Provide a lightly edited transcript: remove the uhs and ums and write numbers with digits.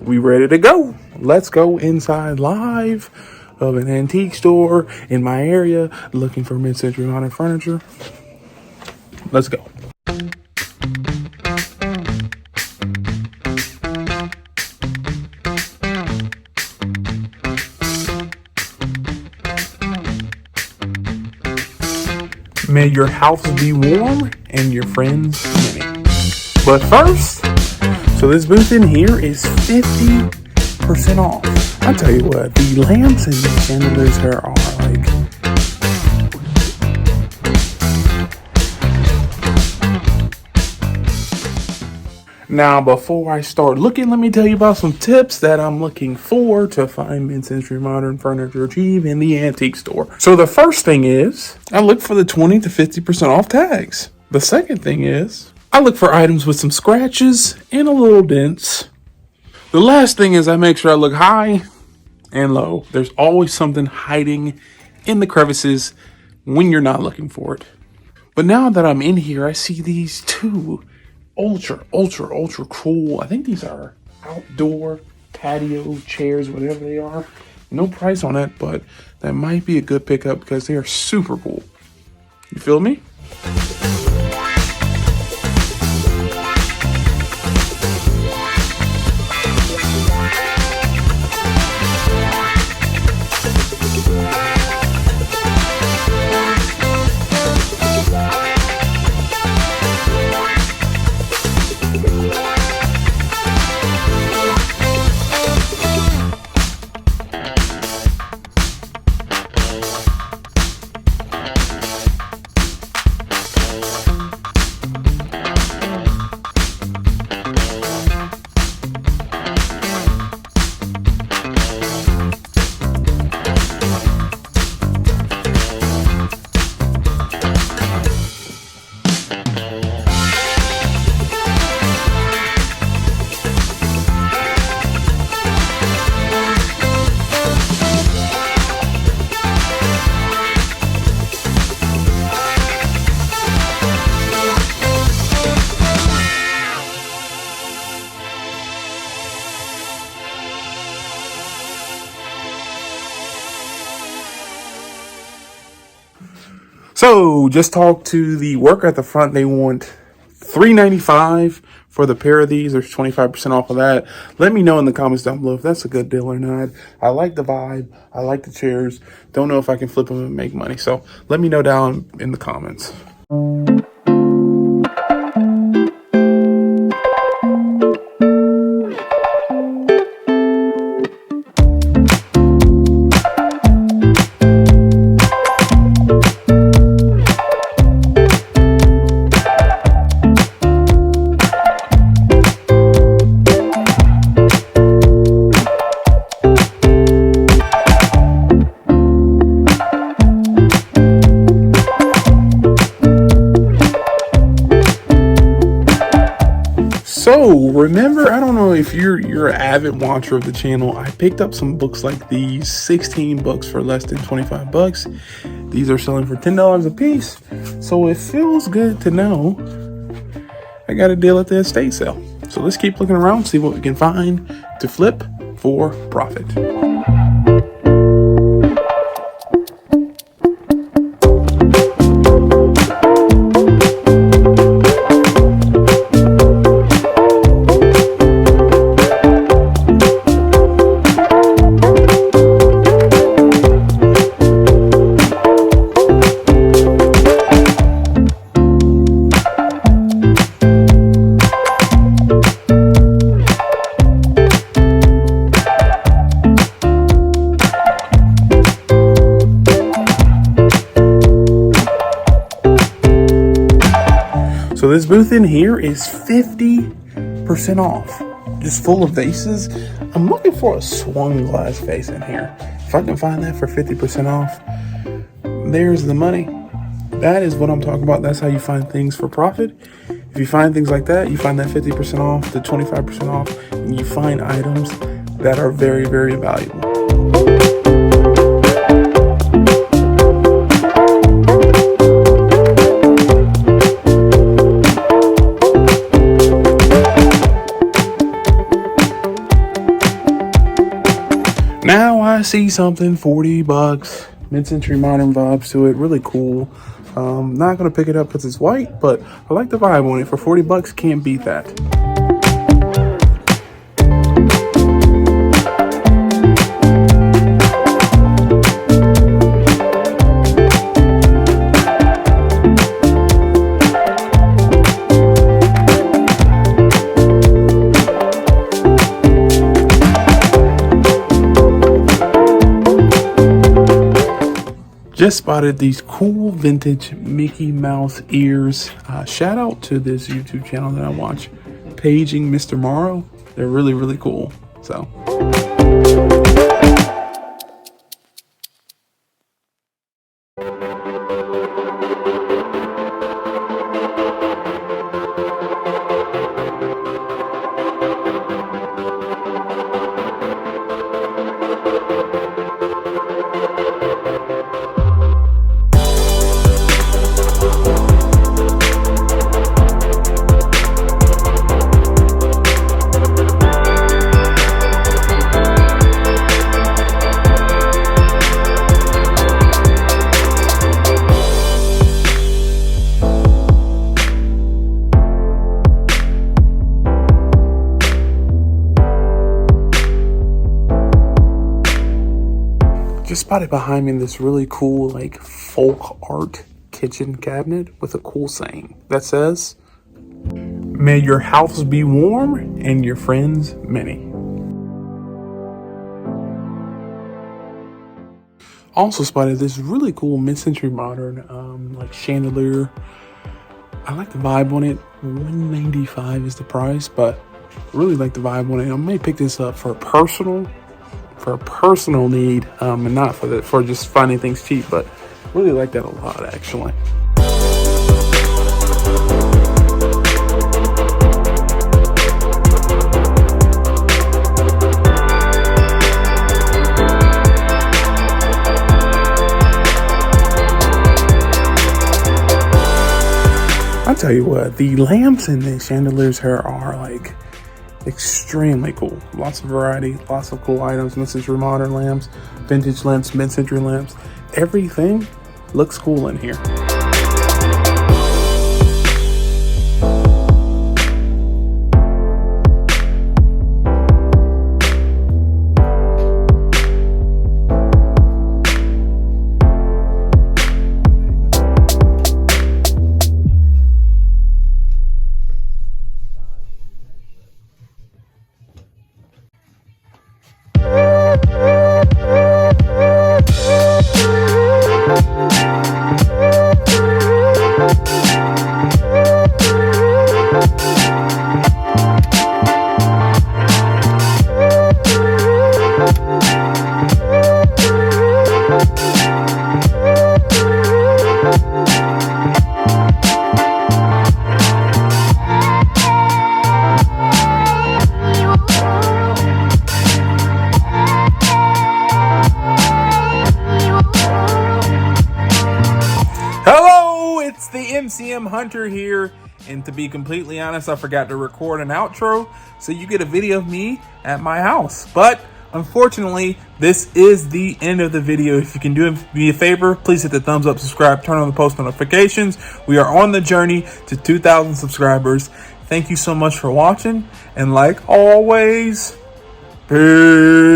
we ready to go. Let's go inside live of an antique store in my area looking for mid-century modern furniture. Let's go. May your house be warm and your friends many. But first, so this booth in here is 50% off. I'll tell you what, the lamps and the chandeliers here are like, now before I start looking, let me tell you about some tips that I'm looking for to find mid-century modern furniture cheap in the antique store. So the first thing is, I look for the 20 to 50% off tags. The second thing is, I look for items with some scratches and a little dents. The last thing is I make sure I look high and low. There's always something hiding in the crevices when you're not looking for it. But now that I'm in here, I see these two ultra cool, I think these are outdoor patio chairs, whatever they are. No price on it, but that might be a good pickup because they are super cool. You feel me? So just talked to the worker at the front. They want $395 for the pair of these. There's 25% off of that. Let me know in the comments down below if that's a good deal or not. I like the vibe. I like the chairs. Don't know if I can flip them and make money. So let me know down in the comments. So remember, I don't know if you're an avid watcher of the channel, I picked up some books like these, 16 books for less than 25 bucks. These are selling for $10 a piece. So it feels good to know I got a deal at the estate sale. So let's keep looking around, see what we can find to flip for profit. So this booth in here is 50% off, just full of vases. I'm looking for a swung glass vase in here. If I can find that for 50% off, there's the money. That is what I'm talking about. That's how you find things for profit. If you find things like that, you find that 50% off, the 25% off, and you find items that are very, very valuable. Now I see something, 40 bucks, mid-century modern vibes to it, really cool. Not gonna pick it up because it's white, but I like the vibe on it. For 40 bucks, can't beat that. Just spotted these cool vintage Mickey Mouse ears. Shout out to this YouTube channel that I watch, Paging Mr. Morrow. They're really, really cool. So. Just spotted behind me this really cool like folk art kitchen cabinet with a cool saying that says, "May your house be warm and your friends many." Also spotted this really cool mid-century modern like chandelier. I like the vibe on it. $195 is the price, but really like the vibe on it. I may pick this up for a personal need, and not for just finding things cheap, but really like that a lot actually. I'll tell you what, the lamps in the chandeliers here are like extremely cool. Lots of variety, lots of cool items, mid-century modern lamps, vintage lamps, mid-century lamps. Everything looks cool in here. It's the MCM Hunter here, and to be completely honest, I forgot to record an outro, so you get a video of me at my house. But unfortunately, this is the end of the video. If you can do me a favor, please hit the thumbs up, subscribe, turn on the post notifications. We are on the journey to 2,000 subscribers. Thank you so much for watching, and like always, peace.